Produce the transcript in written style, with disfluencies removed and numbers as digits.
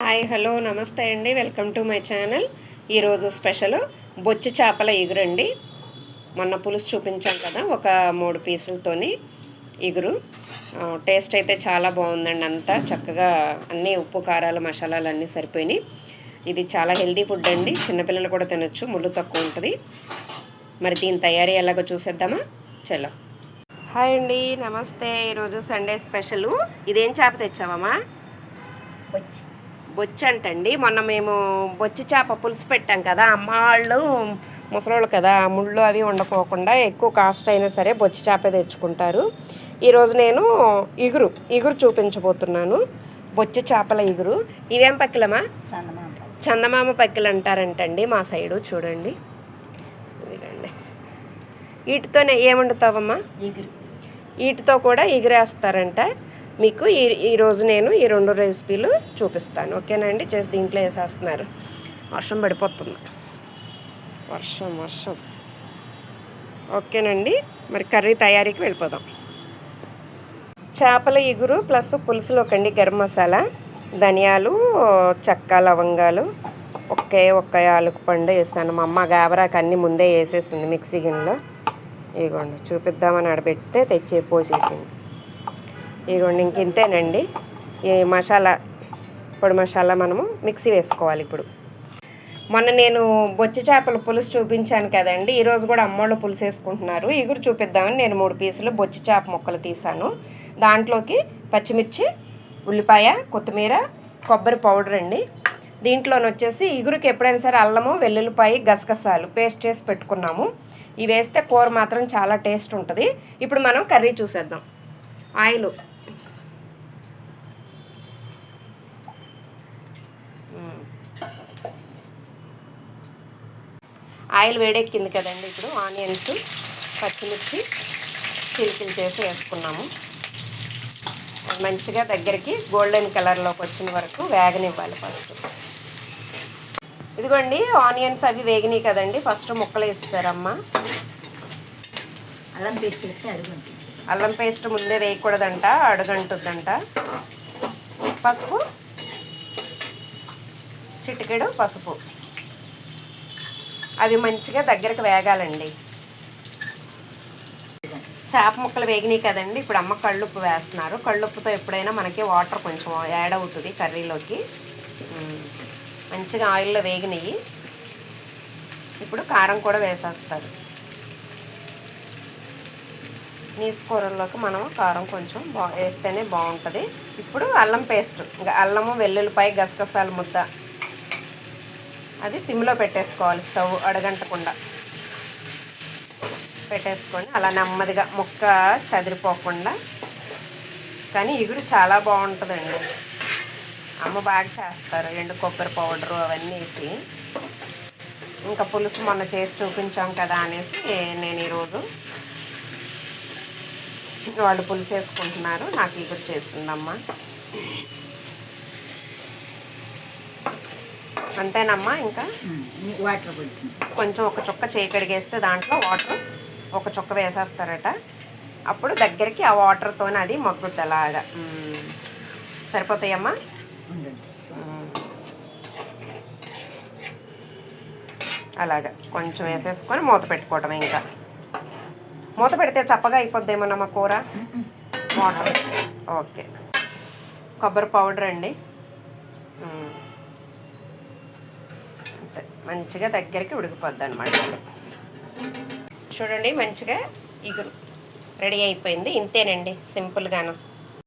Hi hello నమస్తే అండి, welcome to my channel. ఈరోజు స్పెషల్ బొచ్చి చేపల ఇగురండి. మొన్న పులుసు చూపించాం కదా, ఒక 3 పీసులతోని ఇగురు. టేస్ట్ అయితే చాలా బాగుందండి. అంతా చక్కగా అన్నీ ఉప్పు కారాలు మసాలాలు అన్నీ సరిపోయినాయి. ఇది చాలా హెల్తీ ఫుడ్ అండి, చిన్నపిల్లలు కూడా తినొచ్చు, ముళ్ళు తక్కువ ఉంటుంది. మరి దీని తయారీ ఎలాగో చూసేద్దామా, చలో. హాయ్ అండి, నమస్తే. ఈరోజు సండే స్పెషల్. ఇదేం చేప తెచ్చావమ్మా? బొచ్చి అంటండి. మొన్న మేము బొచ్చి చేప పులుసు పెట్టాం కదా, అమ్మ వాళ్ళు ముసలోళ్ళు కదా, ముళ్ళు అవి ఉండకోకుండా ఎక్కువ కాస్ట్ అయినా సరే బొచ్చి చేప తెచ్చుకుంటారు. ఈరోజు నేను ఇగురు చూపించబోతున్నాను. బొచ్చి చేపల ఇగురు. ఇవేం పక్కిలమా? చందమామ పక్కిలు అంటారంటండి మా సైడు. చూడండి, ఇదిగండి. వీటితోనే ఏముండుతావమ్మా? వీటితో కూడా ఇగురేస్తారంట. మీకు ఈరోజు నేను ఈ 2 రెసిపీలు చూపిస్తాను, ఓకేనండి. చేసి దీంట్లో వేసేస్తున్నారు. వర్షం పడిపోతుంది, వర్షం. ఓకేనండి, మరి కర్రీ తయారీకి వెళ్ళిపోదాం. చేపల ఇగురు ప్లస్ పులుసులోకండి గరం మసాలా, ధనియాలు, చెక్క, లవంగాలు, ఒక్క యాలకుల పండు వేస్తాను. మా అమ్మ గాబరాకు అన్నీ ముందే వేసేసింది మిక్సీ గిన్నెలో. ఇదిగోండి, చూపిద్దామని ఆడబెడితే తెచ్చి పోసేసింది. ఇదిగోండి, ఇంతేనండి. ఈ మసాలా, పొడి మసాలా మనము మిక్సీ వేసుకోవాలి. ఇప్పుడు మొన్న నేను బొచ్చి చేపల పులుసు చూపించాను కదండి, ఈరోజు కూడా అమ్మోళ్ళు పులుసు వేసుకుంటున్నారు. ఇగురు చూపిద్దామని నేను 3 పీసులు బొచ్చి చేప ముక్కలు తీసాను. దాంట్లోకి పచ్చిమిర్చి, ఉల్లిపాయ, కొత్తిమీర, కొబ్బరి పౌడర్ అండి. దీంట్లోని వచ్చేసి ఇగురుకి ఎప్పుడైనా సరే అల్లము, వెల్లుల్లిపాయ, గసగసాలు పేస్ట్ చేసి పెట్టుకున్నాము. ఇవి వేస్తే కూర మాత్రం చాలా టేస్ట్ ఉంటుంది. ఇప్పుడు మనం కర్రీ చూసేద్దాం. ఆయిల్ వేడెక్కింది కదండి. ఇప్పుడు ఆనియన్స్, పచ్చిమిర్చి చిలికలు చేసి వేసుకున్నాము. మంచిగా దగ్గరికి గోల్డెన్ కలర్లోకి వచ్చిన వరకు వేగనివ్వాలి. ఫస్ట్ ఇదిగోండి, ఆనియన్స్ అవి వేగినాయి కదండి. ఫస్ట్ ముక్కలు వేసేసారమ్మ. అల్లం పేస్ట్ ముందే వేయకూడదంట, అడుగంటుందంట. పసుపు, చిటికెడు పసుపు, అవి మంచిగా దగ్గరకు వేగాలండి. చేప ముక్కలు వేగినాయి కదండి. ఇప్పుడు అమ్మ కళ్ళుప్పు వేస్తున్నారు. కళ్ళుప్పుతో ఎప్పుడైనా మనకి వాటర్ కొంచెం యాడ్ అవుతుంది కర్రీలోకి. మంచిగా ఆయిల్లో వేగినాయి. ఇప్పుడు కారం కూడా వేసేస్తారు. నీసు కూరల్లోకి మనం కారం కొంచెం వేస్తేనే బాగుంటుంది. ఇప్పుడు అల్లం పేస్ట్, ఇంకా అల్లము, వెల్లుల్లిపాయ, గసగసాల ముద్ద, అది సిమ్లో పెట్టేసుకోవాలి. స్టవ్ అడగంటకుండా పెట్టేసుకొని అలా నెమ్మదిగా ముక్క చదిరిపోకుండా. కానీ ఇగురు చాలా బాగుంటుందండి. అమ్మ బాగా చేస్తారు, ఎండు కొబ్బరి పౌడరు అవన్నీ వేసి. ఇంకా పులుసు మొన్న చేసి చూపించాం కదా అనేసి నేను ఈరోజు వాళ్ళు పులుసు వేసుకుంటున్నారు. నాకు ఇగురు చేసిందమ్మా. అంతేనమ్మా. ఇంకా వాటర్ కొంచెం ఒక చుక్క చేయి కడిగేస్తే దాంట్లో వాటర్ ఒక చుక్క వేసేస్తారట. అప్పుడు దగ్గరికి ఆ వాటర్తోనే అది మగ్గుద్ది. అలాగా సరిపోతాయమ్మా. అలాగా కొంచెం వేసేసుకొని మూత పెట్టుకోవటం. ఇంకా మూత పెడితే చప్పగా అయిపోద్దేమన్నమ్మా కూర. Water okay. కొబ్బరి పౌడర్ అండి. మంచిగా దగ్గరికి ఉడికిపోద్ది అనమాట. చూడండి, మంచిగా ఇగురు రెడీ అయిపోయింది. ఇంతేనండి, సింపుల్గాను.